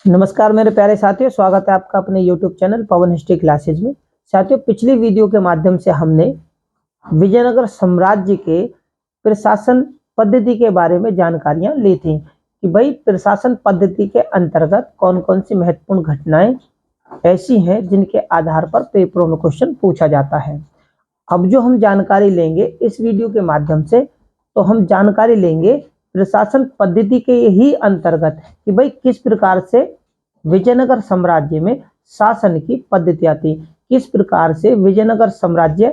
नमस्कार मेरे प्यारे साथियों, स्वागत है आपका अपने YouTube चैनल पवन हिस्ट्री क्लासेज में। साथियों, पिछली वीडियो के माध्यम से हमने विजयनगर साम्राज्य के प्रशासन पद्धति के बारे में जानकारियां ली थी कि भाई प्रशासन पद्धति के अंतर्गत कौन कौन सी महत्वपूर्ण घटनाएं ऐसी हैं जिनके आधार पर पेपरों में क्वेश्चन पूछा जाता है। अब जो हम जानकारी लेंगे इस वीडियो के माध्यम से, तो हम जानकारी लेंगे प्रशासन पद्धति के ही अंतर्गत कि भाई किस प्रकार से विजयनगर साम्राज्य में शासन की पद्धतियां थी, किस प्रकार से विजयनगर साम्राज्य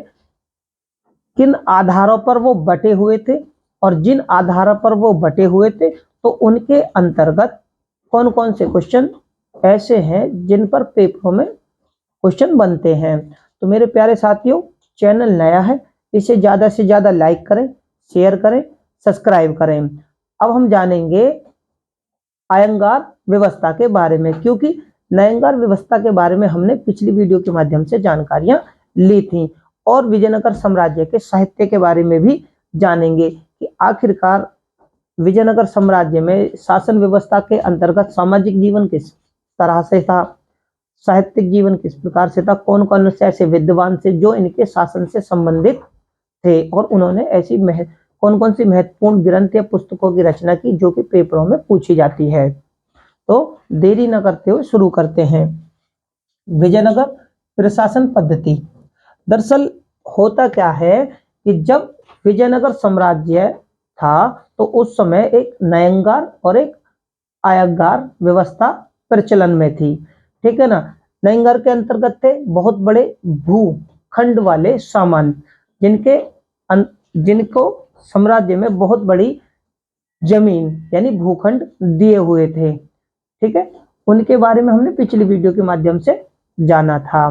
किन आधारों पर वो बटे हुए थे और जिन आधारों पर वो बटे हुए थे तो उनके अंतर्गत कौन कौन से क्वेश्चन ऐसे हैं जिन पर पेपरों में क्वेश्चन बनते हैं। तो मेरे प्यारे साथियों, चैनल नया है, इसे ज़्यादा से ज़्यादा लाइक करें, शेयर करें, सब्सक्राइब करें। अब हम जानेंगे अयंगार व्यवस्था के बारे में, क्योंकि नयंगार व्यवस्था के बारे में हमने पिछली वीडियो के माध्यम से जानकारियां ली थी और विजयनगर साम्राज्य के साहित्य के बारे में भी जानेंगे कि आखिरकार विजयनगर साम्राज्य में शासन व्यवस्था के अंतर्गत सामाजिक जीवन किस तरह से था, साहित्यिक जीवन किस प्रकार से था, कौन कौन से ऐसे विद्वान थे जो इनके शासन से संबंधित थे और उन्होंने ऐसी कौन कौन सी महत्वपूर्ण ग्रंथ या पुस्तकों की रचना की जो कि पेपरों में पूछी जाती है। तो देरी न करते हुए शुरू करते हैं। विजयनगर प्रशासन पद्धति। दरअसल होता क्या है कि जब विजयनगर साम्राज्य था तो उस समय एक नयंगार और एक अयंगार व्यवस्था प्रचलन में थी। ठीक है ना। नयंगार के अंतर्गत थे बहुत बड़े भूखंड वाले सामान्य जिनको साम्राज्य में बहुत बड़ी जमीन यानी भूखंड दिए हुए थे। ठीक है, उनके बारे में हमने पिछली वीडियो के माध्यम से जाना था।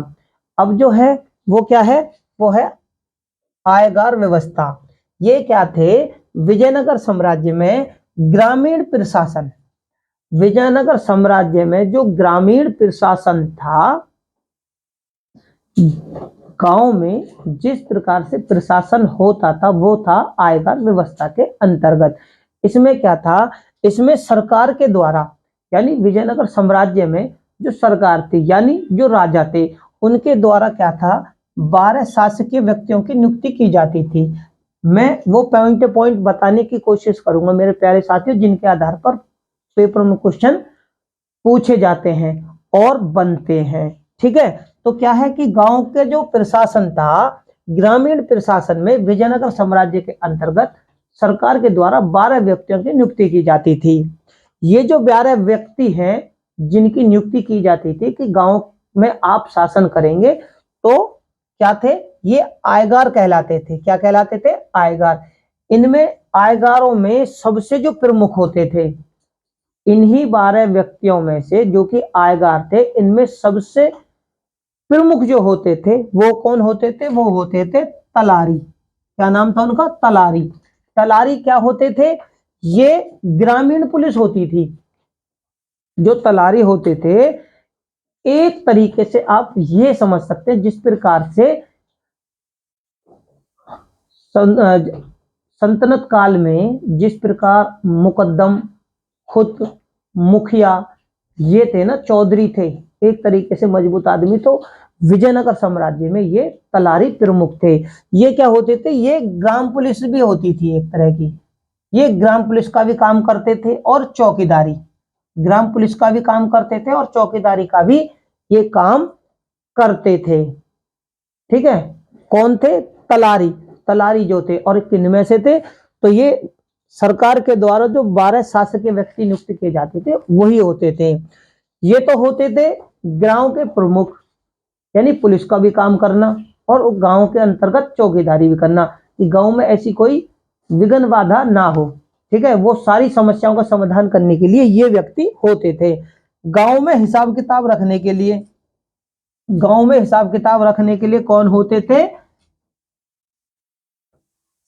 अब जो है वो क्या है, वो है आयगार व्यवस्था। ये क्या थे, विजयनगर साम्राज्य में ग्रामीण प्रशासन, विजयनगर साम्राज्य में जो ग्रामीण प्रशासन था, गांव में जिस प्रकार से प्रशासन होता था वो था आयगार व्यवस्था के अंतर्गत। इसमें क्या था, इसमें सरकार के द्वारा यानी विजयनगर साम्राज्य में जो सरकार थी यानी जो राजा थे उनके द्वारा क्या था, 12 शासकीय व्यक्तियों की नियुक्ति की जाती थी। मैं वो पॉइंट बताने की कोशिश करूंगा मेरे प्यारे साथियों जिनके आधार पर पेपर में क्वेश्चन पूछे जाते हैं और बनते हैं। ठीक है, तो क्या है कि गांव के जो प्रशासन था, ग्रामीण प्रशासन में विजयनगर साम्राज्य के अंतर्गत सरकार के द्वारा 12 व्यक्तियों की नियुक्ति की जाती थी। ये जो 12 व्यक्ति हैं जिनकी नियुक्ति की जाती थी कि गांव में आप शासन करेंगे, तो क्या थे, ये आयगार कहलाते थे। क्या कहलाते थे, आयगार। इनमें आयगारों में सबसे जो प्रमुख होते थे, इन्हीं 12 व्यक्तियों में से जो कि आयगार थे, इनमें सबसे प्रमुख जो होते थे वो कौन होते थे, वो होते थे तलारी। क्या नाम था उनका, तलारी। तलारी क्या होते थे, ये ग्रामीण पुलिस होती थी। जो तलारी होते थे, एक तरीके से आप ये समझ सकते हैं जिस प्रकार से सल्तनत काल में जिस प्रकार मुकद्दम, खुद, मुखिया ये थे ना, चौधरी थे, एक तरीके से मजबूत आदमी, तो विजयनगर साम्राज्य में ये तलारी प्रमुख थे। ये क्या होते थे, ये ग्राम पुलिस भी होती थी एक तरह की। ये ग्राम पुलिस का भी काम करते थे और चौकीदारी, ग्राम पुलिस का भी काम करते थे और चौकीदारी का भी ये काम करते थे। ठीक है, कौन थे, तलारी। तलारी जो थे और किनमें से थे, तो ये सरकार के द्वारा जो 12 शासकीय व्यक्ति नियुक्त किए जाते थे वही होते थे। ये तो होते थे गांव के प्रमुख, यानी पुलिस का भी काम करना और गांव के अंतर्गत चौकीदारी भी करना कि गांव में ऐसी कोई विघ्न बाधा ना हो। ठीक है, वो सारी समस्याओं का समाधान करने के लिए ये व्यक्ति होते थे। गांव में हिसाब किताब रखने के लिए, गांव में हिसाब किताब रखने के लिए कौन होते थे,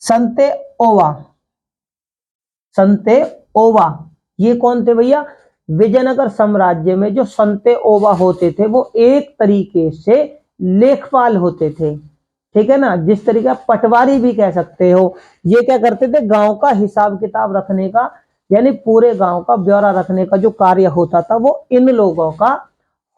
संते ओवा। संते ओवा ये कौन थे भैया, विजयनगर साम्राज्य में जो संते ओवा होते थे वो एक तरीके से लेखपाल होते थे। ठीक है ना, जिस तरीके पटवारी भी कह सकते हो। ये क्या करते थे, गांव का हिसाब किताब रखने का यानी पूरे गांव का ब्यौरा रखने का जो कार्य होता था वो इन लोगों का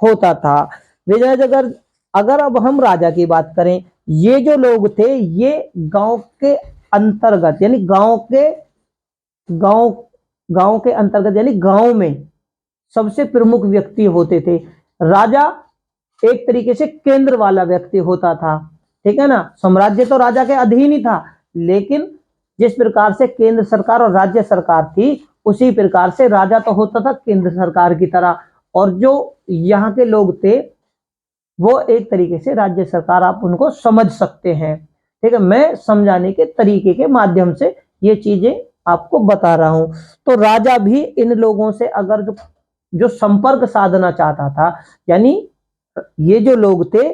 होता था। विजयनगर, अगर अब हम राजा की बात करें, ये जो लोग थे ये गांव के अंतर्गत यानी गांव गांव के अंतर्गत यानी गांव में सबसे प्रमुख व्यक्ति होते थे। राजा एक तरीके से केंद्र वाला व्यक्ति होता था, ठीक है ना। साम्राज्य तो राजा के अधीन ही था, लेकिन जिस प्रकार से केंद्र सरकार और राज्य सरकार थी उसी प्रकार से राजा तो होता था केंद्र सरकार की तरह, और जो यहाँ के लोग थे वो एक तरीके से राज्य सरकार, आप उनको समझ सकते हैं, ठीक है। मैं समझाने के तरीके के माध्यम से ये चीजें आपको बता रहा हूं। तो राजा भी इन लोगों से अगर जो संपर्क साधना चाहता था, यानी ये जो लोग थे,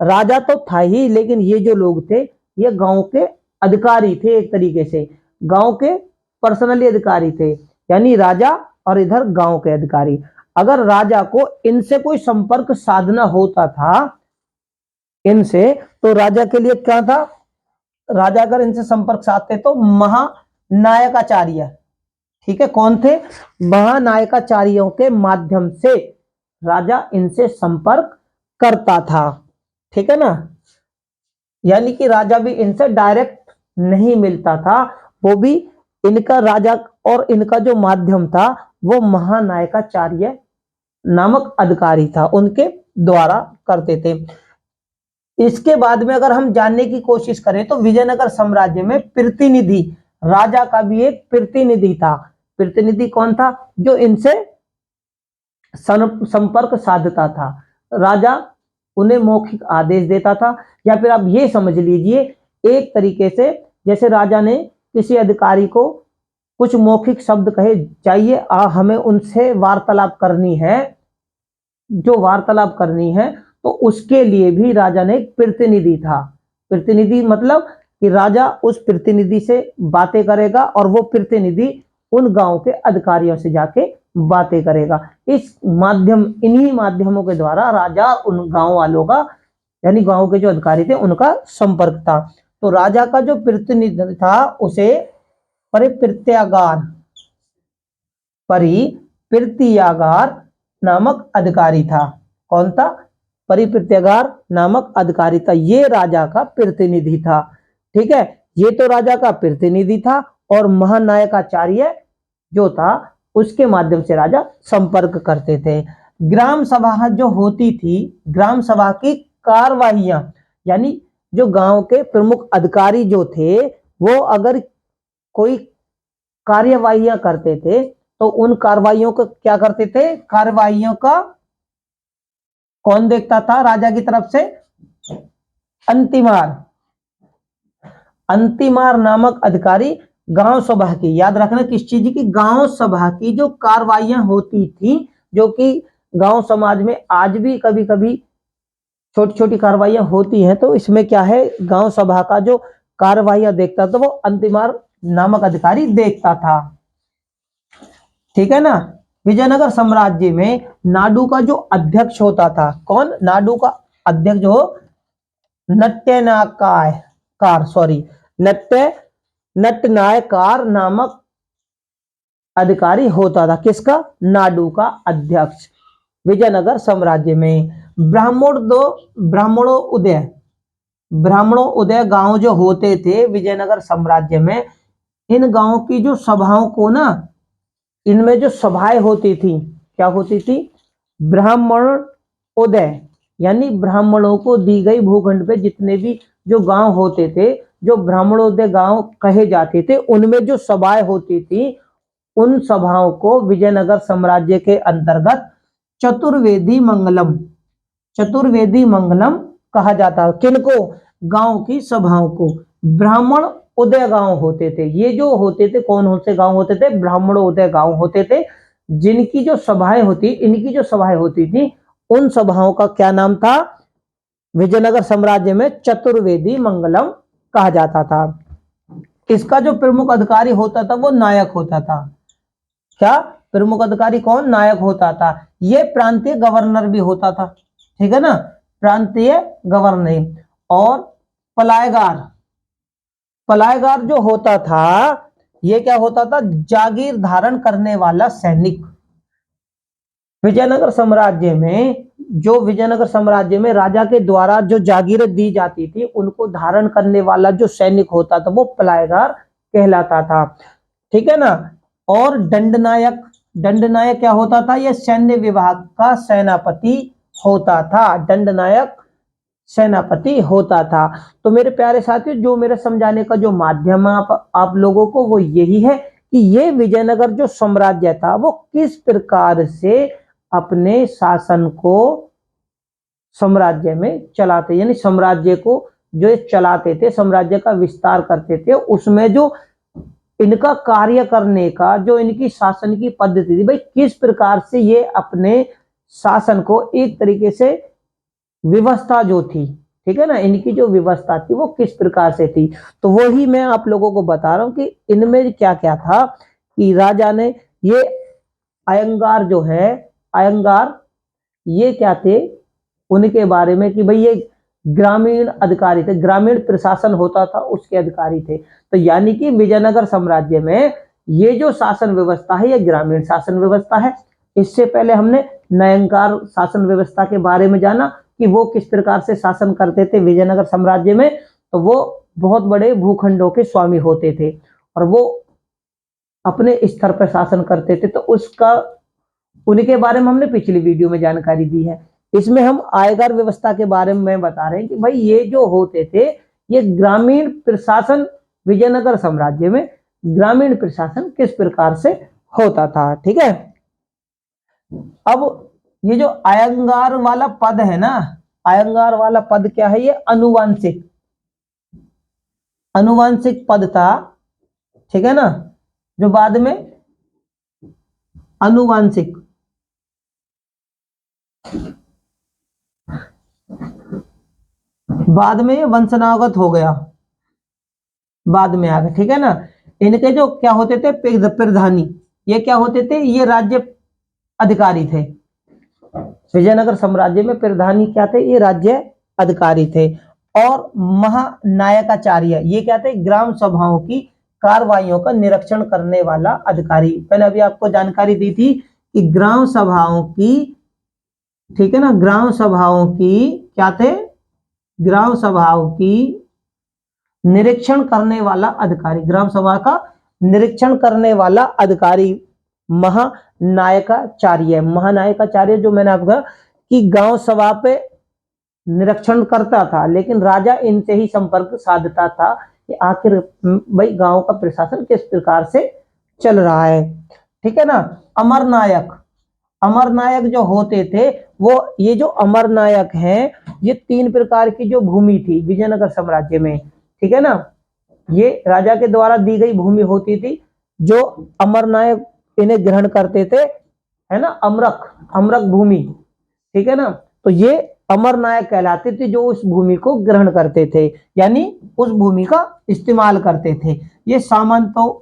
राजा तो था ही लेकिन ये जो लोग थे ये गांव के अधिकारी थे, एक तरीके से गांव के पर्सनली अधिकारी थे, यानी राजा और इधर गांव के अधिकारी। अगर राजा को इनसे कोई संपर्क साधना होता था इनसे, तो राजा के लिए क्या था, राजा अगर इनसे संपर्क साधते तो महानायकाचार्य, ठीक है, कौन थे, महानायकाचार्यों के माध्यम से राजा इनसे संपर्क करता था, ठीक है ना। यानी कि राजा भी इनसे डायरेक्ट नहीं मिलता था, वो भी इनका राजा और इनका जो माध्यम था वो महानायकाचार्य नामक अधिकारी था, उनके द्वारा करते थे। इसके बाद में अगर हम जानने की कोशिश करें तो विजयनगर साम्राज्य में प्रतिनिधि, राजा का भी एक प्रतिनिधि था। प्रतिनिधि कौन था, जो इनसे संपर्क साधता था। राजा उन्हें मौखिक आदेश देता था, या फिर आप ये समझ लीजिए एक तरीके से जैसे राजा ने किसी अधिकारी को कुछ मौखिक शब्द कहे, चाहिए हमें उनसे वार्तालाप करनी है, जो वार्तालाप करनी है, तो उसके लिए भी राजा ने एक प्रतिनिधि था। प्रतिनिधि मतलब कि राजा उस प्रतिनिधि से बातें करेगा और वो प्रतिनिधि उन गांव के अधिकारियों से जाके बातें करेगा। इस माध्यम, इन्हीं माध्यमों के द्वारा राजा उन गांव वालों का यानी गांव के जो अधिकारी थे उनका संपर्क था। तो राजा का जो प्रतिनिधि था उसे परिप्रीत्यागार नामक अधिकारी था। कौन था, परिप्रीत्यागार नामक अधिकारी था, ये राजा का प्रतिनिधि था, ठीक है। ये तो राजा का प्रतिनिधि था, और महानायकाचार्य जो था उसके माध्यम से राजा संपर्क करते थे। ग्राम सभा जो होती थी, ग्राम सभा की कार्यवाहियां, यानी जो गांव के प्रमुख अधिकारी जो थे वो अगर कोई कार्यवाहियां करते थे तो उन कार्यवाहियों को क्या करते थे, कार्यवाहियों का कौन देखता था राजा की तरफ से, अंतिमार नामक अधिकारी गांव सभा की, याद रखना किस चीज की, गांव सभा की जो कार्यवाहियां होती थी, जो कि गांव समाज में आज भी कभी कभी छोटी छोटी कार्रवाइयां होती हैं, तो इसमें क्या है, गांव सभा का जो कार्यवाहियां देखता था वो अंतिमार नामक अधिकारी देखता था, ठीक है ना। विजयनगर साम्राज्य में नाडू का जो अध्यक्ष होता था, कौन, नाडू का अध्यक्ष जो नट्यनायकार नामक अधिकारी होता था, किसका, नाडू का अध्यक्ष। विजयनगर साम्राज्य में ब्राह्मणों उदय गांव जो होते थे विजयनगर साम्राज्य में, इन गांवों की जो सभाओं को ना, इनमें जो सभाएं होती थी, क्या होती थी, ब्राह्मण उदय, यानी ब्राह्मणों को दी गई भूखंड पे जितने भी जो गांव होते थे, जो ब्राह्मणोदय गांव कहे जाते थे, उनमें जो सभाएं होती थी, उन सभाओं को विजयनगर साम्राज्य के अंतर्गत चतुर्वेदी मंगलम कहा जाता। किनको, गांव की सभाओं को। ब्राह्मण उदय गांव होते थे, ये जो होते थे कौन से गांव होते थे, ब्राह्मण उदय गांव होते थे, जिनकी जो सभाएं होती, इनकी जो सभाएं होती थी, उन सभाओं का क्या नाम था, विजयनगर साम्राज्य में चतुर्वेदी मंगलम कहा जाता था। इसका जो प्रमुख अधिकारी होता था वो नायक होता था। क्या प्रमुख अधिकारी कौन, नायक होता था। ये प्रांतीय गवर्नर भी होता था, ठीक है ना, प्रांतीय गवर्नर। और पलायगार जो होता था, ये क्या होता था, जागीर धारण करने वाला सैनिक। विजयनगर साम्राज्य में विजयनगर साम्राज्य में राजा के द्वारा जो जागीरें दी जाती थी उनको धारण करने वाला जो सैनिक होता था वो पलायगार कहलाता था। ठीक है ना। और दंडनायक, दंडनायक क्या होता था, यह सैन्य विभाग का सेनापति होता था। दंडनायक सेनापति होता था। तो मेरे प्यारे साथियों, जो मेरे समझाने का जो माध्यम आप लोगों को वो यही है कि ये विजयनगर जो साम्राज्य था वो किस प्रकार से अपने शासन को साम्राज्य में चलाते, यानी साम्राज्य को जो चलाते थे, साम्राज्य का विस्तार करते थे, उसमें जो इनका कार्य करने का जो इनकी शासन की पद्धति थी, भाई किस प्रकार से ये अपने शासन को एक तरीके से व्यवस्था जो थी, ठीक है ना, इनकी जो व्यवस्था थी वो किस प्रकार से थी। तो वो ही मैं आप लोगों को बता रहा हूं कि इनमें क्या क्या था कि राजा ने ये अयंगार जो है, अयंगार ये क्या थे, उनके बारे में कि भाई ये ग्रामीण अधिकारी थे, ग्रामीण प्रशासन होता था उसके अधिकारी थे। तो यानी कि विजयनगर साम्राज्य में ये जो शासन व्यवस्था है ये ग्रामीण शासन व्यवस्था है। इससे पहले हमने नयनकार शासन व्यवस्था के बारे में जाना कि वो किस प्रकार से शासन करते थे विजयनगर साम्राज्य में। तो वो बहुत बड़े भूखंडों के स्वामी होते थे और वो अपने स्तर पर शासन करते थे। तो उसका उनके बारे में हमने पिछली वीडियो में जानकारी दी है। इसमें हम आयकर व्यवस्था के बारे में बता रहे हैं कि भाई ये जो होते थे ये ग्रामीण प्रशासन, विजयनगर साम्राज्य में ग्रामीण प्रशासन किस प्रकार से होता था। ठीक है। अब ये जो अयंगार वाला पद है ना, अयंगार वाला पद क्या है, ये अनुवांशिक, अनुवांशिक पद था। ठीक है ना, जो बाद में अनुवांशिक, बाद में ये वंशनागत हो गया, बाद में आ गया। ठीक है ना। इनके जो क्या होते थे प्रधानी, ये क्या होते थे, ये राज्य अधिकारी थे। विजयनगर साम्राज्य में प्रधानी क्या थे, ये राज्य अधिकारी थे। और महानायकाचार्य ये क्या थे, ग्राम सभाओं की कार्रवाइयों का निरीक्षण करने वाला अधिकारी। मैंने अभी आपको जानकारी दी थी कि ग्राम सभाओं की, ठीक है ना, ग्राम सभाओं की क्या थे, ग्राम सभाओं की निरीक्षण करने वाला अधिकारी, ग्राम सभा का निरीक्षण करने वाला अधिकारी महानायकाचार्य। महानायकाचार्य जो मैंने आपको कि गांव सभा पे निरीक्षण करता था, लेकिन राजा इनसे ही संपर्क साधता था कि आखिर भाई गांव का प्रशासन किस प्रकार से चल रहा है। ठीक है ना। अमरनायक, अमरनायक जो होते थे वो, ये जो अमरनायक हैं ये 3 प्रकार की जो भूमि थी विजयनगर साम्राज्य में, ठीक है ना, ये राजा के द्वारा दी गई भूमि होती थी जो अमरनायक इन्हें ग्रहण करते थे, है ना, अमरक, अमरक भूमि। ठीक है ना। तो ये अमरनायक कहलाते थे जो उस भूमि को ग्रहण करते थे, यानी उस भूमि का इस्तेमाल करते थे। ये सामंतों,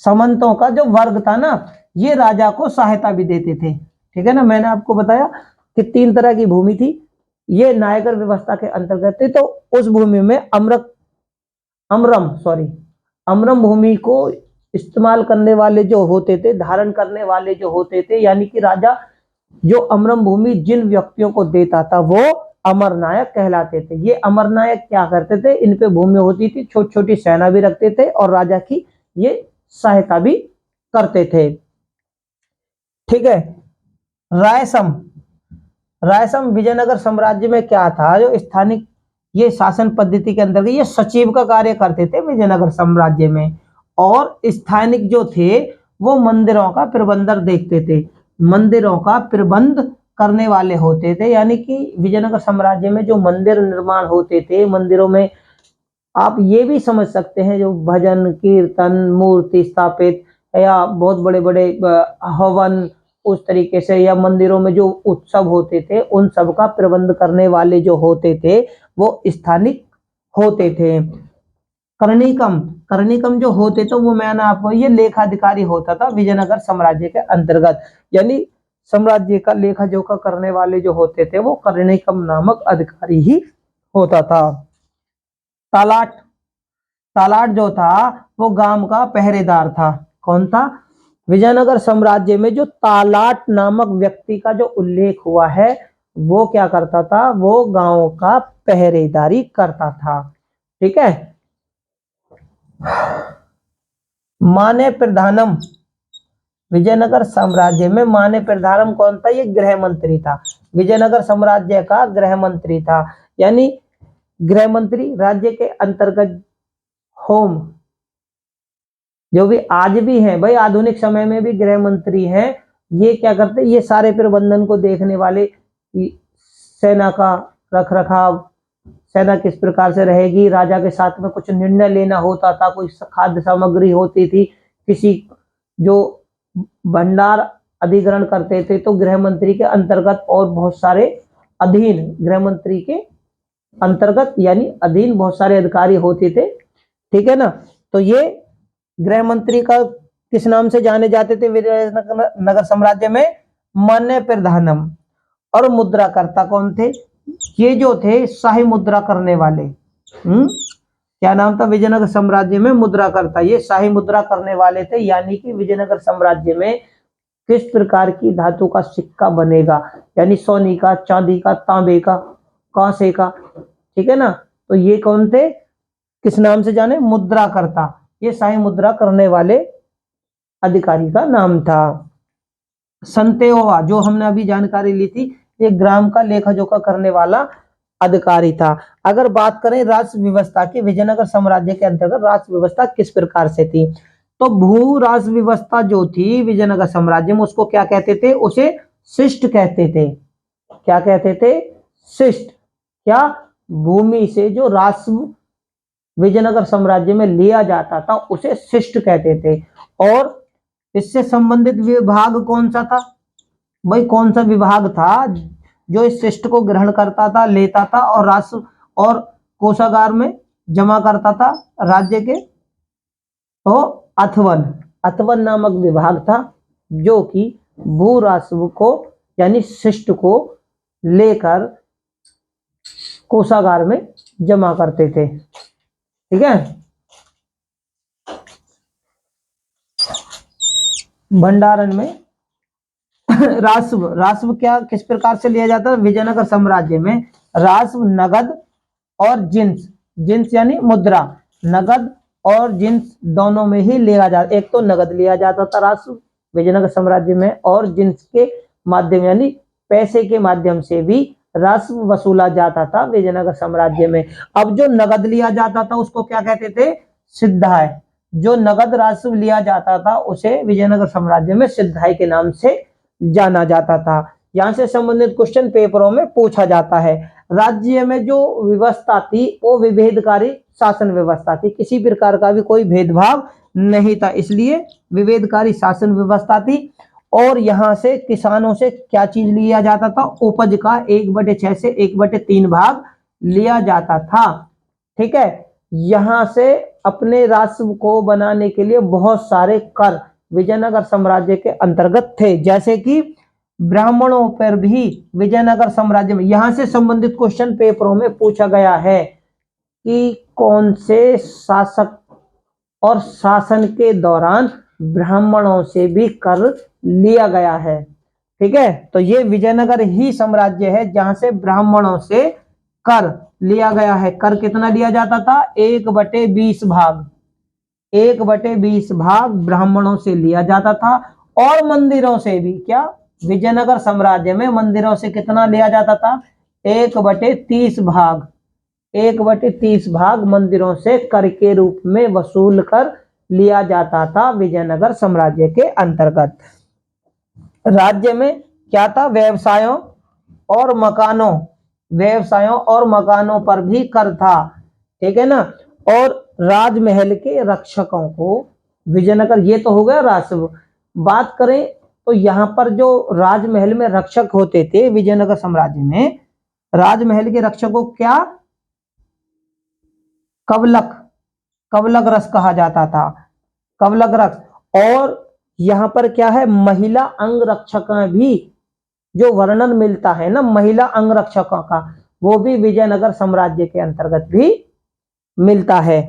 सामंतों का जो वर्ग था ना, ये राजा को सहायता भी देते थे। ठीक है ना। मैंने आपको बताया कि 3 तरह की भूमि थी, ये नायकर व्यवस्था के अंतर्गत थी। तो उस भूमि में अमरम भूमि को इस्तेमाल करने वाले जो होते थे, धारण करने वाले जो होते थे, यानी कि राजा जो अमरम भूमि जिन व्यक्तियों को देता था वो अमरनायक कहलाते थे। ये अमरनायक क्या करते थे, इन पे भूमि होती थी, छोटी छोटी सेना भी रखते थे और राजा की ये सहायता भी करते थे। ठीक है। रायसम, रायसम विजयनगर साम्राज्य में क्या था, जो स्थानिक ये शासन पद्धति के अंदर ये सचिव का कार्य करते थे विजयनगर साम्राज्य में। और स्थानिक जो थे वो मंदिरों का प्रबंधन देखते थे, मंदिरों का प्रबंध करने वाले होते थे। यानी कि विजयनगर साम्राज्य में जो मंदिर निर्माण होते थे, मंदिरों में आप ये भी समझ सकते हैं जो भजन कीर्तन मूर्ति स्थापित या बहुत बड़े बड़े हवन उस तरीके से, या मंदिरों में जो उत्सव होते थे उन सब का प्रबंध करने वाले जो होते थे वो स्थानिक होते थे। कर्णिकम, कर्णिकम जो होते थे वो मैंने आपको, ये लेखाधिकारी होता था विजयनगर साम्राज्य के अंतर्गत, यानी साम्राज्य का लेखा जोखा करने वाले जो होते थे वो कर्णिकम नामक अधिकारी ही होता था। तालाट, तालाट जो था वो गांव का पहरेदार था। कौन था? विजयनगर साम्राज्य में जो तालाट नामक व्यक्ति का जो उल्लेख हुआ है वो क्या करता था? वो गांव का पहरेदारी करता था। ठीक है। माने प्रधानम, विजयनगर साम्राज्य में माने प्रधानम कौन था? ये गृह मंत्री था। विजयनगर साम्राज्य का गृह मंत्री था, यानी गृह मंत्री राज्य के अंतर्गत होम, जो भी आज भी है भाई, आधुनिक समय में भी गृह मंत्री हैं। ये क्या करते? ये सारे प्रबंधन को देखने वाले, सेना का रख रखाव, सेना किस प्रकार से रहेगी, राजा के साथ में कुछ निर्णय लेना होता था, कोई खाद्य सामग्री होती थी, किसी जो भंडार अधिग्रहण करते थे तो गृह मंत्री के अंतर्गत, और बहुत सारे अधीन, गृह मंत्री के अंतर्गत यानी अधीन बहुत सारे अधिकारी होते थे। ठीक है ना। तो ये गृह मंत्री का किस नाम से जाने जाते थे विजयनगर साम्राज्य में? मान्य प्रधानम। और मुद्राकर्ता कौन थे? ये जो थे शाही मुद्रा करने वाले। क्या नाम था विजयनगर साम्राज्य में? मुद्राकर्ता। ये शाही मुद्रा करने वाले थे, यानी कि विजयनगर साम्राज्य में किस प्रकार की धातु का सिक्का बनेगा, यानी सोने का, चांदी का, तांबे का, कांसे का। ठीक है ना। तो ये कौन थे? किस नाम से जाने? मुद्राकर्ता। ये शाही मुद्रा करने वाले अधिकारी का नाम था। संतेवा, जो हमने अभी जानकारी ली थी, ये ग्राम का लेखा जोखा करने वाला अधिकारी था। अगर बात करें राष्ट्र व्यवस्था की, विजयनगर साम्राज्य के अंतर्गत राष्ट्र व्यवस्था किस प्रकार से थी? तो भू राष्ट्र व्यवस्था जो थी विजयनगर साम्राज्य में, उसको क्या कहते थे? उसे शिष्ट कहते थे। क्या कहते थे? शिष्ट। क्या? भूमि से जो राष्ट्र विजयनगर साम्राज्य में लिया जाता था उसे शिष्ट कहते थे। और इससे संबंधित विभाग कौन सा था भाई? कौन सा विभाग था जो इस शिष्ट को ग्रहण करता था, लेता था और राष्ट्र और कोषागार में जमा करता था राज्य के? तो अथवन, अथवन नामक विभाग था जो कि भू राजस्व को यानी शिष्ट को लेकर कोषागार में जमा करते थे। ठीक है। भंडारण में राजस्व, राजस्व क्या किस प्रकार से लिया जाता है? विजयनगर साम्राज्य में राजस्व नगद और जिन्स, जिन्स यानी मुद्रा, नगद और जिन्स दोनों में ही लिया जाता। एक तो नगद लिया जाता था राजस्व विजयनगर साम्राज्य में, और जिन्स के माध्यम यानी पैसे के माध्यम से भी राजस्व वसूला जाता था विजयनगर साम्राज्य में। अब जो नगद लिया जाता था उसको क्या कहते थे? सिद्धाय। जो नगद राजस्व लिया जाता था उसे विजयनगर साम्राज्य में सिद्धाय के नाम से जाना जाता था। यहां से संबंधित क्वेश्चन पेपरों में पूछा जाता है। राज्य में जो व्यवस्था थी वो विभेदकारी शासन व्यवस्था थी, किसी प्रकार का भी कोई भेदभाव नहीं था, इसलिए विभेदकारी शासन व्यवस्था थी। और यहां से किसानों से क्या चीज लिया जाता था? उपज का 1/6 से 1/3 भाग लिया जाता था। ठीक है। यहां से अपने राजस्व को बनाने के लिए बहुत सारे कर विजयनगर साम्राज्य के अंतर्गत थे, जैसे कि ब्राह्मणों पर भी विजयनगर साम्राज्य में, यहां से संबंधित क्वेश्चन पेपरों में पूछा गया है कि कौन से शासक और शासन के दौरान ब्राह्मणों से भी कर लिया गया है। ठीक है। तो ये विजयनगर ही साम्राज्य है जहां से ब्राह्मणों से कर लिया गया है। कर कितना लिया जाता था? 1/20 भाग, 1/20 भाग ब्राह्मणों से लिया जाता था। और मंदिरों से भी, क्या विजयनगर साम्राज्य में मंदिरों से कितना लिया जाता था? 1/30 भाग, 1/30 भाग मंदिरों से कर के रूप में वसूल कर लिया जाता था विजयनगर साम्राज्य के अंतर्गत। राज्य में क्या था? व्यवसायों और मकानों, व्यवसायों और मकानों पर भी कर था। ठीक है ना। और राजमहल के रक्षकों को विजयनगर, ये तो हो गया राजस्व। बात करें तो यहां पर जो राजमहल में रक्षक होते थे विजयनगर साम्राज्य में, राजमहल के रक्षकों क्या? कवलक, कवलक रस कहा जाता था, कवलक रस। और यहां पर क्या है? महिला अंगरक्षक भी, जो वर्णन मिलता है ना महिला अंगरक्षकों का, वो भी विजयनगर साम्राज्य के अंतर्गत भी मिलता है।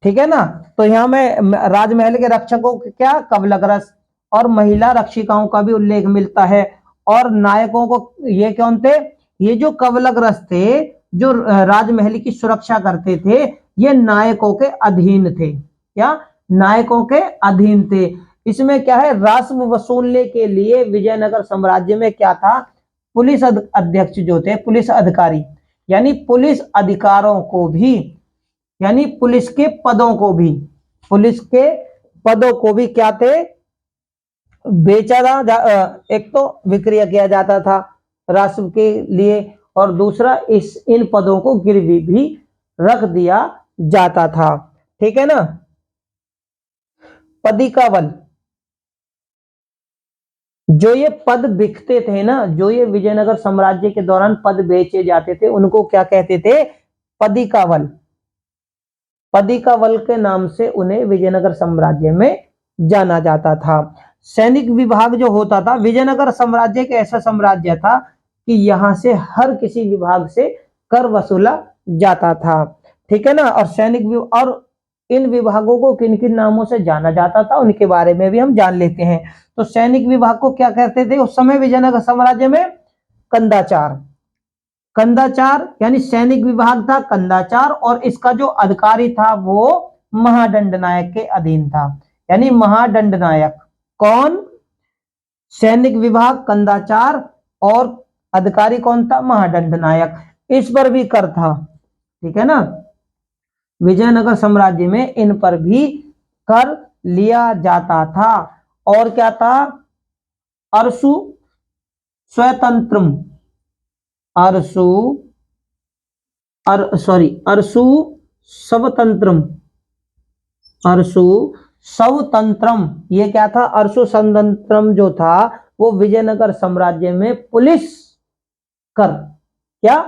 ठीक है ना। तो यहाँ में राजमहल के रक्षकों के क्या कवलग्रस और महिला रक्षिकाओं का भी उल्लेख मिलता है। और नायकों को ये कौन थे, ये जो कवलग्रस थे जो राजमहल की सुरक्षा करते थे, ये नायकों के अधीन थे। क्या, नायकों के अधीन थे। इसमें क्या है, राशि वसूलने के लिए विजयनगर साम्राज्य में क्या था, पुलिस अध्यक्ष जो थे, पुलिस अधिकारी, यानी पुलिस अधिकारों को भी, यानी पुलिस के पदों को भी, पुलिस के पदों को भी क्या थे, बेचा था। एक तो विक्रय किया जाता था राष्ट्र के लिए, और दूसरा इस इन पदों को गिरवी भी रख दिया जाता था। ठीक है ना। पदी का बल, जो ये पद बिकते थे ना, जो ये विजयनगर साम्राज्य के दौरान पद बेचे जाते थे, उनको क्या कहते थे, पदी का बल। पदी का बल के नाम से उन्हें विजयनगर साम्राज्य में जाना जाता था। सैनिक विभाग जो होता था, विजयनगर साम्राज्य एक ऐसा साम्राज्य था कि यहां से हर किसी विभाग से कर वसूला जाता था। ठीक है ना। और सैनिक और इन विभागों को किन किन नामों से जाना जाता था, उनके बारे में भी हम जान लेते हैं। तो सैनिक विभाग को क्या कहते थे उस समय विजयनगर साम्राज्य में, कंदाचार। कंदाचार यानी सैनिक विभाग था कंदाचार, और इसका जो अधिकारी था वो महादंड नायक के अधीन था। यानी महादंड नायक कौन, सैनिक विभाग कंदाचार, और अधिकारी कौन था, महादंड नायक। इस पर भी कर था। ठीक है ना। विजयनगर साम्राज्य में इन पर भी कर लिया जाता था। और क्या था, अरसु स्वतंत्रम, अरसु अरसु स्वतंत्रम, अरसु स्वतंत्रम, ये क्या था, अरसु स्वतंत्रम जो था वो विजयनगर साम्राज्य में पुलिस कर, क्या,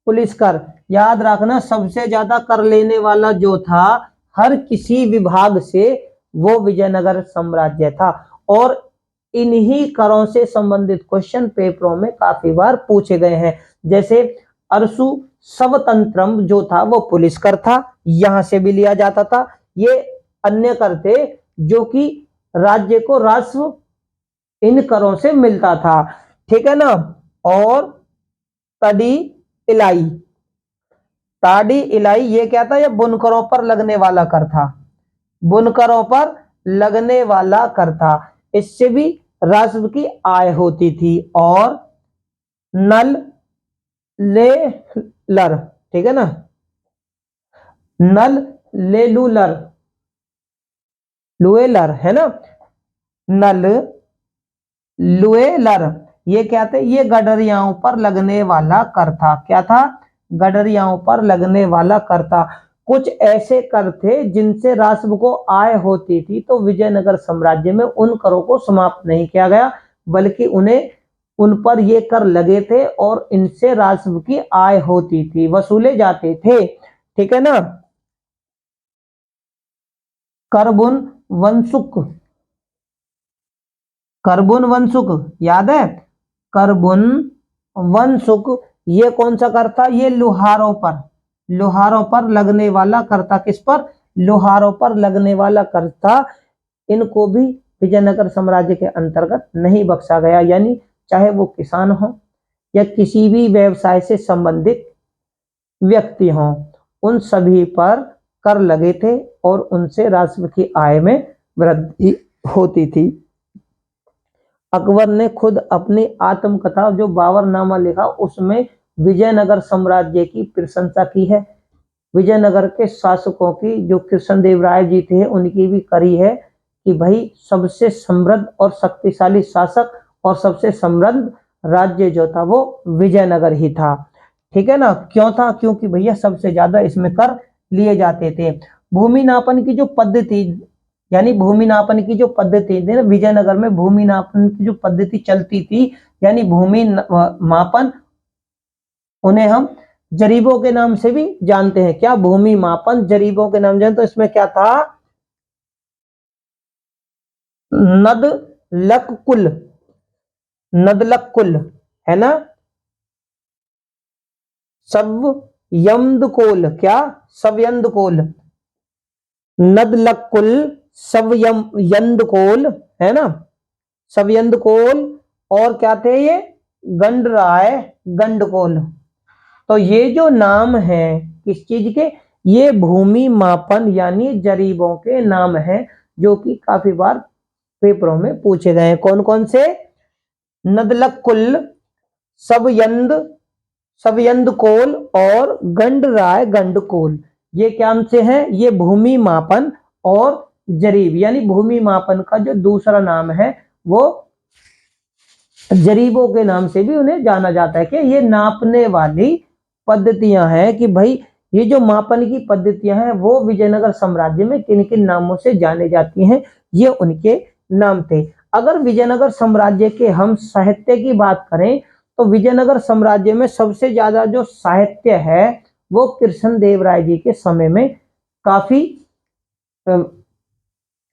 पुलिस कर। याद रखना, सबसे ज्यादा कर लेने वाला जो था हर किसी विभाग से, वो विजयनगर साम्राज्य था। और इन्हीं करों से संबंधित क्वेश्चन पेपरों में काफी बार पूछे गए हैं। जैसे अरसु स्वतंत्रम जो था वो पुलिस कर था, यहां से भी लिया जाता था। ये अन्य कर थे जो कि राज्य को राजस्व इन करों से मिलता था। ठीक है ना। और तड़ी इलाई, ताड़ी इलाई ये क्या था, ये बुनकरों पर लगने वाला कर था, बुनकरों पर लगने वाला कर था। इससे भी राजस्व की आय होती थी। और नल ले लर, ठीक है ना, नल ले लूलर, लुएलर है ना, नल लुएलर, ये क्या थे, ये गडरियाओं पर लगने वाला कर था। क्या था, गडरियाओं पर लगने वाला कर था। कुछ ऐसे कर थे जिनसे राजस्व को आय होती थी, तो विजयनगर साम्राज्य में उन करों को समाप्त नहीं किया गया, बल्कि उन्हें, उन पर ये कर लगे थे और इनसे राजस्व की आय होती थी, वसूले जाते थे। ठीक है ना। करबुन वंशुक, करबुन वंशुक याद है, करबुन वंशुक, ये कौन सा कर था, ये लोहारों पर, लोहारों पर लगने वाला कर था। किस पर, लोहारों पर लगने वाला कर था। इनको भी विजयनगर साम्राज्य के अंतर्गत नहीं बख्शा गया। यानी चाहे वो किसान हो या किसी भी व्यवसाय से संबंधित व्यक्ति हों, उन सभी पर कर लगे थे और उनसे राजस्व की आय में वृद्धि होती थी। अकबर ने खुद अपनी आत्मकथा जो बाबरनामा लिखा, उसमें विजयनगर साम्राज्य की प्रशंसा की है। विजयनगर के शासकों की, जो कृष्णदेव राय जी थे, उनकी भी करी है कि भाई सबसे समृद्ध और शक्तिशाली शासक और सबसे समृद्ध राज्य जो था वो विजयनगर ही था। ठीक है ना। क्यों था, क्योंकि भैया सबसे ज्यादा इसमें कर लिए जाते थे। भूमि नापन की जो पद्धति, यानी भूमि नापन की जो पद्धति थी ना, विजयनगर में भूमि नापन की जो पद्धति चलती थी, यानी भूमि मापन, उन्हें हम जरीबों के नाम से भी जानते हैं। क्या, भूमि मापन जरीबों के नाम जानते। तो इसमें क्या था, नद लक कुल, नदलक कुल है ना, सब यमद कोल, क्या, सव्यंद कोल, नदलकुल, सवयंदकोल, है ना, सवयंदकोल, और क्या थे ये, गंडराय, गंडकोल। तो ये जो नाम है किस चीज के, ये भूमि मापन यानी जरीबों के नाम हैं, जो कि काफी बार पेपरों में पूछे गए हैं। कौन कौन से, नदलकुल, सवयंद, सवयंदकोल और गंडराय, गंडकोल। ये क्या से हैं, ये भूमि मापन और जरीब, यानी भूमि मापन का जो दूसरा नाम है वो जरीबों के नाम से भी उन्हें जाना जाता है, कि ये नापने वाली पद्धतियां हैं, कि भाई ये जो मापन की पद्धतियां हैं वो विजयनगर साम्राज्य में किन किन नामों से जाने जाती हैं, ये उनके नाम थे। अगर विजयनगर साम्राज्य के हम साहित्य की बात करें तो विजयनगर साम्राज्य में सबसे ज्यादा जो साहित्य है वो कृष्णदेव राय जी के समय में काफी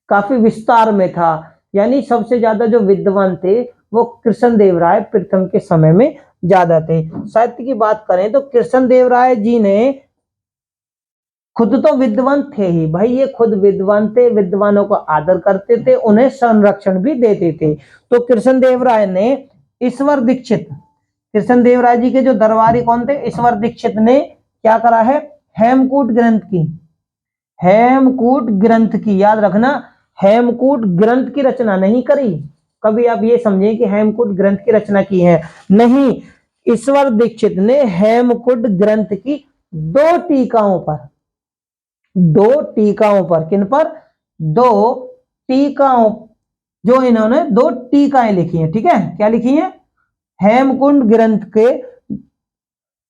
काफी विस्तार में था, यानी सबसे ज्यादा जो विद्वान थे वो कृष्णदेव राय प्रथम के समय में ज्यादा थे। साहित्य की बात करें तो कृष्णदेव राय जी ने खुद तो विद्वान थे ही, भाई ये खुद विद्वान थे, विद्वानों को आदर करते थे, उन्हें संरक्षण भी देते थे। तो कृष्णदेव राय ने ईश्वर दीक्षित, कृष्णदेव राय जी के जो दरबारी कौन थे, ईश्वर दीक्षित ने क्या करा है, हेमकूट ग्रंथ की, हेमकूट ग्रंथ की, याद रखना, हेमकूट ग्रंथ की रचना नहीं करी। कभी आप ये समझें कि हेमकूट ग्रंथ की रचना की है, नहीं, ईश्वर दीक्षित ने हेमकूट ग्रंथ की दो टीकाओं पर, दो टीकाओं पर, किन पर, दो टीकाओं, जो इन्होंने दो टीकाएं लिखी हैं, ठीक है, क्या लिखी हैं, हेमकुंड ग्रंथ के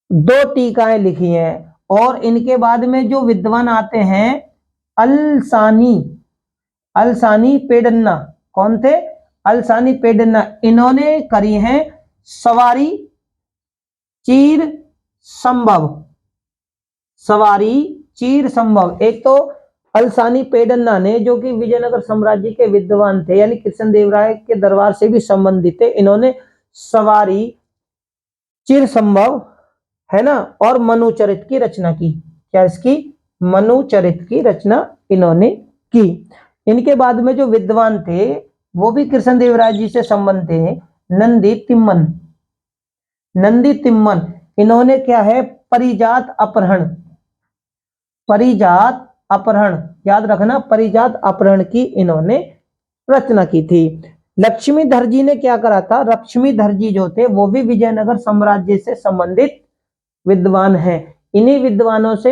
दो टीकाएं लिखी हैं। और इनके बाद में जो विद्वान आते हैं, अलसानी, अलसानी पेडन्ना, कौन थे, अलसानी पेडन्ना, इन्होंने करी हैं सवारी चीर संभव, सवारी चीर संभव। एक तो अलसानी पेडन्ना ने, जो कि विजयनगर साम्राज्य के विद्वान थे, यानी कृष्णदेव राय के दरबार से भी संबंधित थे, इन्होंने सवारी चिर संभव, है ना, और मनुचरित की रचना की। क्या इसकी, मनुचरित की रचना इन्होंने की। इनके बाद में जो विद्वान थे वो भी कृष्णदेव राय जी से संबंध थे, नंदी तिम्मन, नंदी तिम्मन, इन्होंने क्या है, परिजात अपहरण, परिजात अपहरण, याद रखना, परिजात अपहरण की इन्होंने रचना की थी। लक्ष्मीधर जी ने क्या करा था, लक्ष्मीधर जी जो थे वो भी विजयनगर साम्राज्य से संबंधित विद्वान हैं। इन्हीं विद्वानों से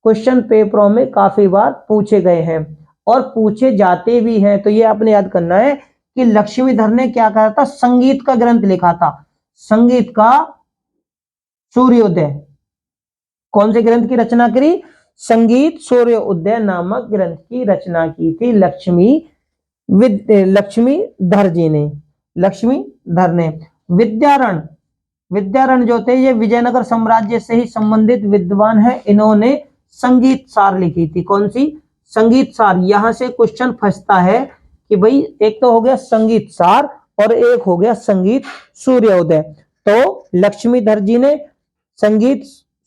क्वेश्चन पेपरों में काफी बार पूछे गए हैं और पूछे जाते भी हैं। तो ये आपने याद करना है कि लक्ष्मीधर ने क्या कहा था, संगीत का ग्रंथ लिखा था, संगीत का सूर्योदय। कौन से ग्रंथ की रचना करी, संगीत सूर्योदय नामक ग्रंथ की रचना की थी लक्ष्मीधर जी ने, लक्ष्मीधर ने। विद्यारण, विद्यारण जो थे ये विजयनगर साम्राज्य से ही संबंधित विद्वान है, इन्होंने संगीत सार लिखी थी। कौन सी, संगीत सार। यहां से क्वेश्चन फंसता है कि भाई एक तो हो गया संगीत सार और एक हो गया संगीत सूर्योदय। तो लक्ष्मीधर जी ने संगीत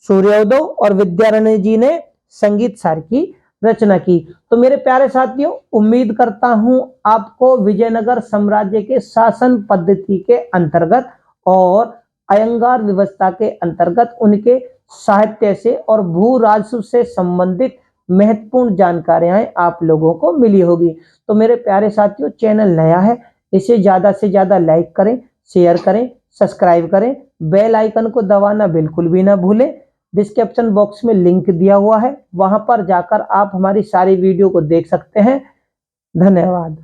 सूर्योदय और विद्यारण जी ने संगीत सार की रचना की। तो मेरे प्यारे साथियों, उम्मीद करता हूं आपको विजयनगर साम्राज्य के शासन पद्धति के अंतर्गत और अयंगार व्यवस्था के अंतर्गत उनके साहित्य से और भू राजस्व से संबंधित महत्वपूर्ण जानकारियां आप लोगों को मिली होगी। तो मेरे प्यारे साथियों, चैनल नया है, इसे ज्यादा से ज्यादा लाइक करें, शेयर करें, सब्सक्राइब करें, बेल आइकन को दबाना बिल्कुल भी ना भूलें। डिस्क्रिप्शन बॉक्स में लिंक दिया हुआ है, वहां पर जाकर आप हमारी सारी वीडियो को देख सकते हैं। धन्यवाद।